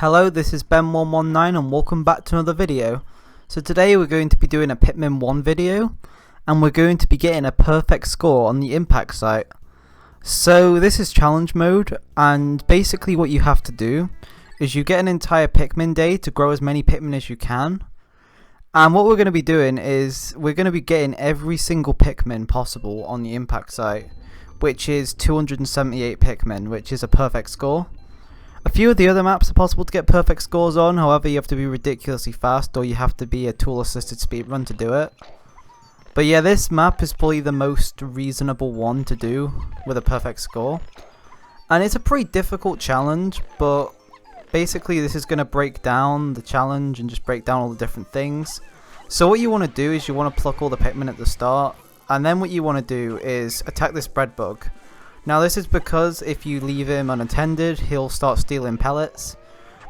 Hello, this is Ben119 and welcome back to another video. So today we're going to be doing a Pikmin 1 video and we're going to be getting a perfect score on the impact site. So this is challenge mode, and basically what you have to do is you get an entire Pikmin day to grow as many Pikmin as you can. And what we're going to be doing is we're going to be getting every single Pikmin possible on the impact site, which is 278 Pikmin, which is a perfect score. A few of the other maps are possible to get perfect scores on, however you have to be ridiculously fast or you have to be a tool assisted speedrun to do it. But yeah, this map is probably the most reasonable one to do with a perfect score. And it's a pretty difficult challenge, but basically this is going to break down the challenge and just break down all the different things. So what you want to do is you want to pluck all the Pikmin at the start, and then what you want to do is attack this bread bug. Now this is because if you leave him unattended, he'll start stealing pellets.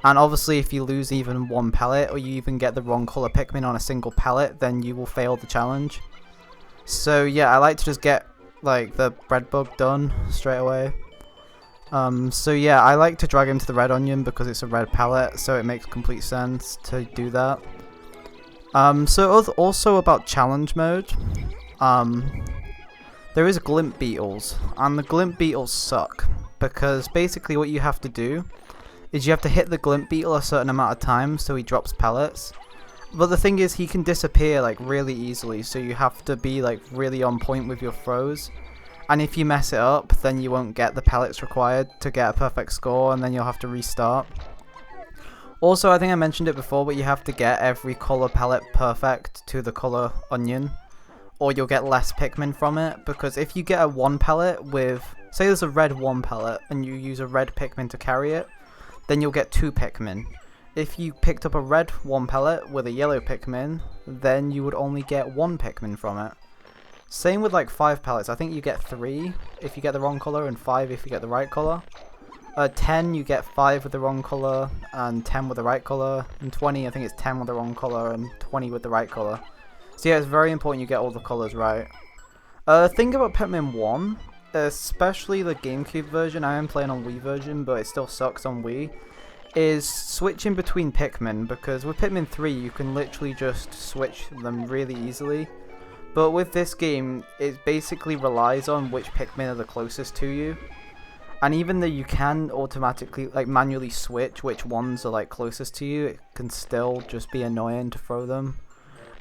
And obviously if you lose even one pellet, or you even get the wrong colour Pikmin on a single pellet, then you will fail the challenge. So yeah, I like to just get like the bread bug done straight away. So yeah, I like to drag him to the red onion because it's a red pellet, so it makes complete sense to do that. So also about challenge mode, there is Glimp Beetles, and the Glimp Beetles suck, because basically what you have to do is you have to hit the Glimp Beetle a certain amount of times so he drops pellets. But the thing is, he can disappear like really easily, so you have to be like really on point with your throws. And if you mess it up, then you won't get the pellets required to get a perfect score, and then you'll have to restart. Also, I think I mentioned it before, but you have to get every colour pellet perfect to the colour onion, or you'll get less Pikmin from it. Because if you get a 1 pellet with, say there's a red 1 pellet and you use a red Pikmin to carry it, then you'll get 2 Pikmin. If you picked up a red 1 pellet with a yellow Pikmin, then you would only get 1 Pikmin from it. Same with like 5 pellets, I think you get 3 if you get the wrong colour and 5 if you get the right colour. 10 you get 5 with the wrong colour and 10 with the right colour, and 20 I think it's 10 with the wrong colour and 20 with the right colour. So yeah, it's very important you get all the colours right. Think about Pikmin 1, especially the GameCube version. I am playing on Wii version, but it still sucks on Wii, is switching between Pikmin, because with Pikmin 3 you can literally just switch them really easily. But with this game, it basically relies on which Pikmin are the closest to you. And even though you can automatically, like manually switch which ones are like closest to you, it can still just be annoying to throw them.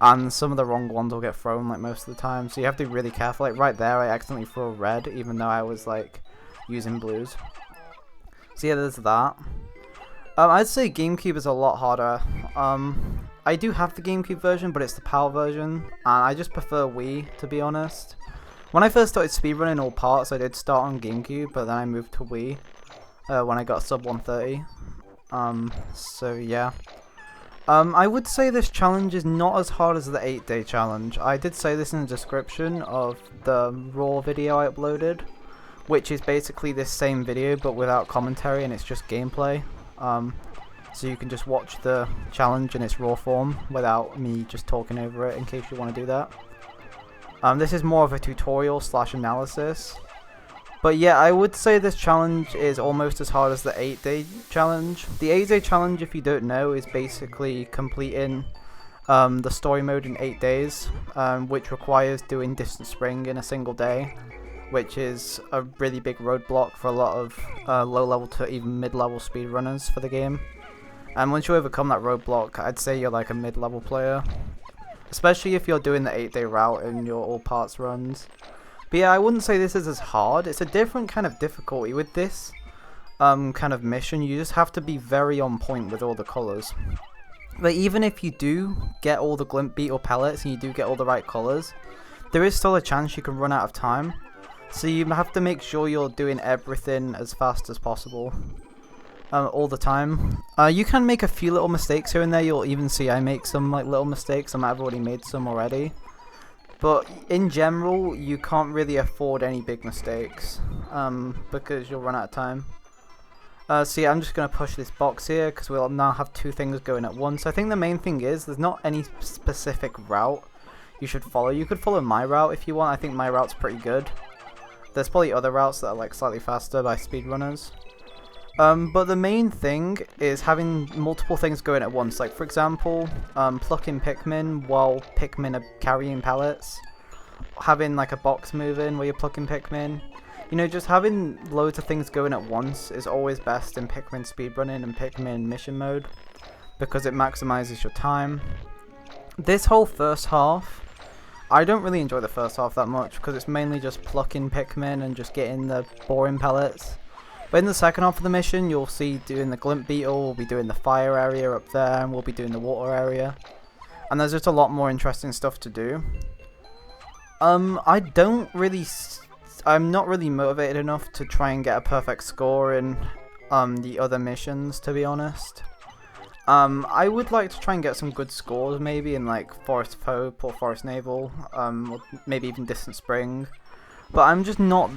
And some of the wrong ones will get thrown like most of the time, so you have to be really careful. Like right there I accidentally threw a red even though I was like using blues. So yeah, there's that. I'd say GameCube is a lot harder. I do have the GameCube version, but it's the PAL version, and I just prefer Wii, to be honest. When I first started speedrunning all parts, I did start on GameCube, but then I moved to Wii when I got sub 130. So yeah. I would say this challenge is not as hard as the 8-day challenge. I did say this in the description of the raw video I uploaded, which is basically this same video but without commentary, and it's just gameplay. So you can just watch the challenge in its raw form without me just talking over it, in case you want to do that. This is more of a tutorial / analysis. But yeah, I would say this challenge is almost as hard as the 8-day challenge. The 8-day challenge, if you don't know, is basically completing the story mode in 8 days, which requires doing Distant Spring in a single day, which is a really big roadblock for a lot of low-level to even mid-level speedrunners for the game. And once you overcome that roadblock, I'd say you're like a mid-level player, especially if you're doing the 8-day route in your all parts runs. But yeah, I wouldn't say this is as hard. It's a different kind of difficulty. With this kind of mission, you just have to be very on point with all the colours. But even if you do get all the Glimp Beetle pellets and you do get all the right colours, there is still a chance you can run out of time. So you have to make sure you're doing everything as fast as possible all the time. You can make a few little mistakes here and there. You'll even see I make some like little mistakes. I might have already made some already. But in general, you can't really afford any big mistakes because you'll run out of time. So yeah, I'm just going to push this box here because we'll now have 2 things going at once. I think the main thing is there's not any specific route you should follow. You could follow my route if you want. I think my route's pretty good. There's probably other routes that are like slightly faster by speedrunners. But the main thing is having multiple things going at once. Like, for example, plucking Pikmin while Pikmin are carrying pellets. Having like a box moving where you're plucking Pikmin. You know, just having loads of things going at once is always best in Pikmin speedrunning and Pikmin mission mode, because it maximizes your time. This whole first half, I don't really enjoy the first half that much, because it's mainly just plucking Pikmin and just getting the boring pellets. But in the second half of the mission, you'll see doing the Glimp Beetle, we'll be doing the fire area up there, and we'll be doing the water area. And there's just a lot more interesting stuff to do. I'm not really motivated enough to try and get a perfect score in the other missions, to be honest. I would like to try and get some good scores, maybe in like Forest Hope or Forest Naval, or maybe even Distant Spring. But I'm just not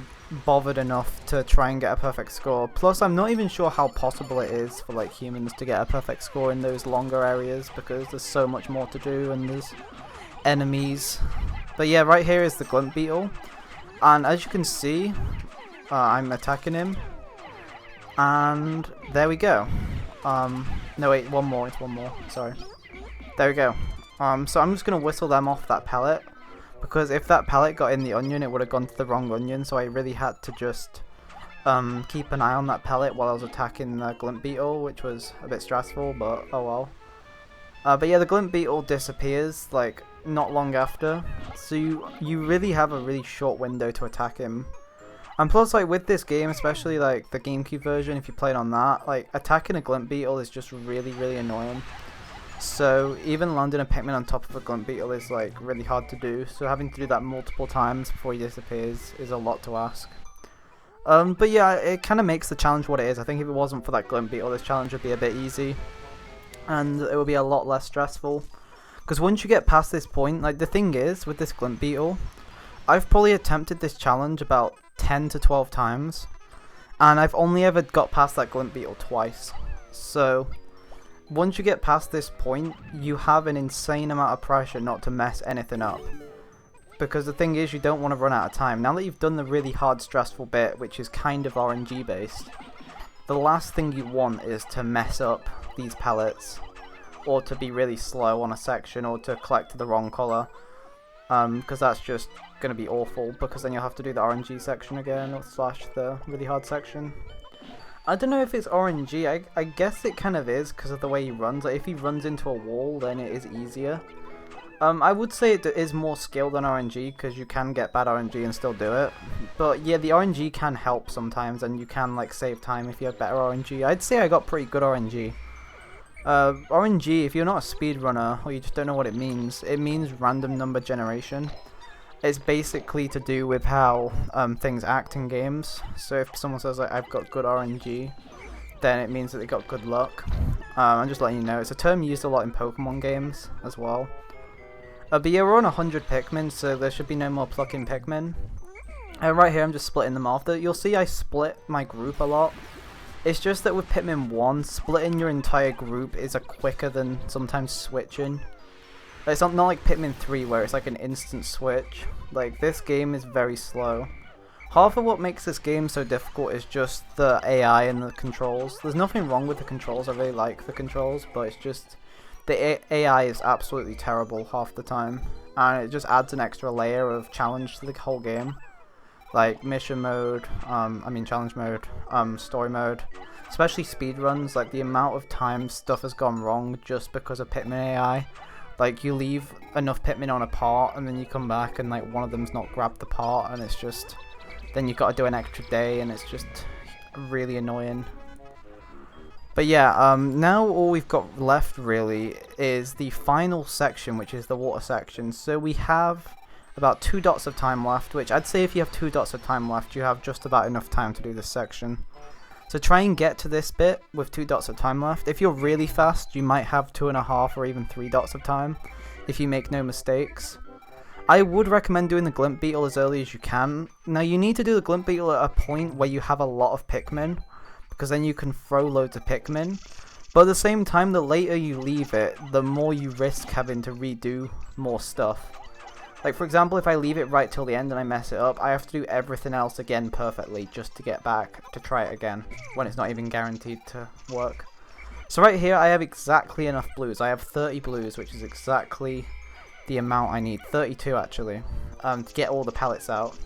bothered enough to try and get a perfect score. Plus, I'm not even sure how possible it is for like humans to get a perfect score in those longer areas, because there's so much more to do and there's enemies. But yeah, right here is the Glimp Beetle. And as you can see, I'm attacking him, and there we go. No wait, one more, it's one more, sorry. There we go. So I'm just going to whistle them off that pellet, because if that pellet got in the onion, it would have gone to the wrong onion, so I really had to just keep an eye on that pellet while I was attacking the Glimp Beetle, which was a bit stressful, but oh well. But yeah, the Glimp Beetle disappears, like, not long after, so you really have a really short window to attack him. And plus, like, with this game, especially like the GameCube version, if you played on that, like, attacking a Glimp Beetle is just really, really annoying. So even landing a Pikmin on top of a Glimp Beetle is like really hard to do, so having to do that multiple times before he disappears is a lot to ask. But yeah, it kind of makes the challenge what it is. I think if it wasn't for that Glimp Beetle, this challenge would be a bit easy, and it would be a lot less stressful. Because once you get past this point, like, the thing is, with this Glimp Beetle, I've probably attempted this challenge about 10 to 12 times, and I've only ever got past that Glimp Beetle twice. So, once you get past this point, you have an insane amount of pressure not to mess anything up. Because the thing is, you don't want to run out of time. Now that you've done the really hard, stressful bit, which is kind of RNG based, the last thing you want is to mess up these pellets, or to be really slow on a section, or to collect the wrong colour, because that's just going to be awful, because then you'll have to do the RNG section again, or slash the really hard section. I don't know if it's RNG, I guess it kind of is, because of the way he runs. Like, if he runs into a wall, then it is easier. I would say it is more skill than RNG, because you can get bad RNG and still do it. But yeah, the RNG can help sometimes, and you can like save time if you have better RNG. I'd say I got pretty good RNG. RNG, if you're not a speedrunner, or you just don't know what it means random number generation. It's basically to do with how things act in games. So if someone says like, I've got good RNG, then it means that they got good luck. I'm just letting you know, it's a term used a lot in Pokemon games as well. But yeah, we're on 100 Pikmin, so there should be no more plucking Pikmin. Right here I'm just splitting them off. You'll see I split my group a lot. It's just that with Pikmin 1, splitting your entire group is quicker than sometimes switching. It's not like Pikmin 3 where it's like an instant switch. Like, this game is very slow. Half of what makes this game so difficult is just the AI and the controls. There's nothing wrong with the controls, I really like the controls, but it's just the AI is absolutely terrible half the time, and it just adds an extra layer of challenge to the whole game. Like mission mode, challenge mode, story mode, especially speedruns, like the amount of times stuff has gone wrong just because of Pikmin AI. Like, you leave enough Pikmin on a part and then you come back and like one of them's not grabbed the part, and it's just, then you've got to do an extra day, and it's just really annoying. But yeah, now all we've got left really is the final section, which is the water section. So we have about 2 dots of time left, which I'd say if you have 2 dots of time left, you have just about enough time to do this section. So try and get to this bit with 2 dots of time left. If you're really fast, you might have 2.5 or even 3 dots of time, if you make no mistakes. I would recommend doing the Glimp Beetle as early as you can. Now, you need to do the Glimp Beetle at a point where you have a lot of Pikmin, because then you can throw loads of Pikmin. But at the same time, the later you leave it, the more you risk having to redo more stuff. Like, for example, if I leave it right till the end and I mess it up, I have to do everything else again perfectly just to get back to try it again, when it's not even guaranteed to work. So right here, I have exactly enough blues. I have 30 blues, which is exactly the amount I need. 32, actually, to get all the pellets out.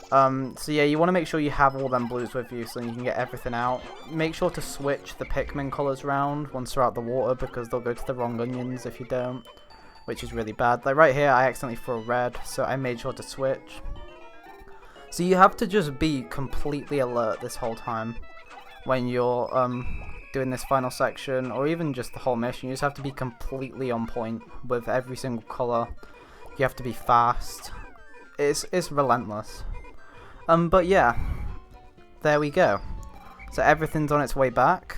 So yeah, you want to make sure you have all them blues with you so you can get everything out. Make sure to switch the Pikmin colours around once they're out the water, because they'll go to the wrong onions if you don't, which is really bad. Like right here, I accidentally threw red, so I made sure to switch. So you have to just be completely alert this whole time when you're doing this final section, or even just the whole mission. You just have to be completely on point with every single colour. You have to be fast. It's relentless. But yeah, there we go. So everything's on its way back,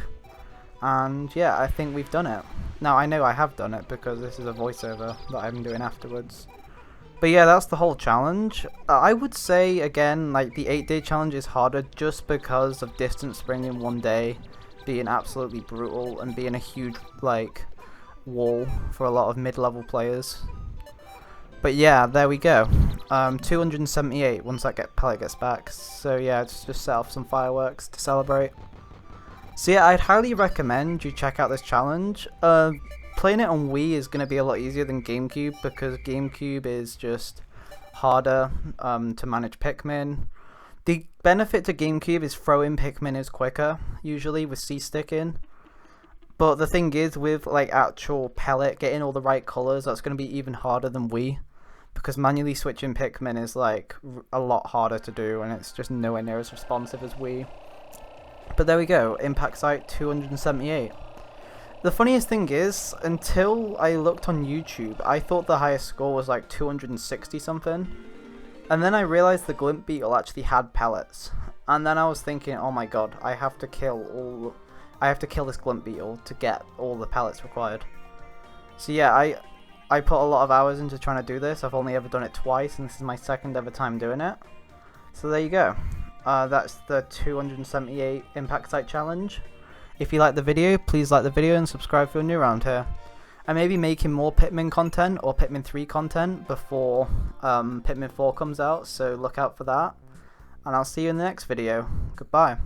and yeah, I think we've done it. Now I know I have done it because this is a voiceover that I'm doing afterwards. But yeah, that's the whole challenge. I would say again, like the 8-day challenge is harder just because of distance spring in one day being absolutely brutal and being a huge like wall for a lot of mid-level players. But yeah, there we go. 278 once that pellet gets back. So yeah, just set off some fireworks to celebrate. So yeah, I'd highly recommend you check out this challenge. Playing it on Wii is going to be a lot easier than GameCube, because GameCube is just harder to manage Pikmin. The benefit to GameCube is throwing Pikmin is quicker, usually, with C-sticking. But the thing is, with like actual pellet, getting all the right colours, that's going to be even harder than Wii. Because manually switching Pikmin is like a lot harder to do, and it's just nowhere near as responsive as Wii. But there we go, impact site 278. The funniest thing is, until I looked on YouTube, I thought the highest score was like 260 something. And then I realized the Glimp Beetle actually had pellets. And then I was thinking, oh my god, I have to kill this Glimp Beetle to get all the pellets required. So yeah, I put a lot of hours into trying to do this. I've only ever done it twice, and this is my second ever time doing it. So there you go. That's the 278 impact site challenge. If you like the video, please like the video and subscribe if you're new around here. I may be making more Pikmin content or Pikmin 3 content before Pikmin 4 comes out, so look out for that. And I'll see you in the next video. Goodbye.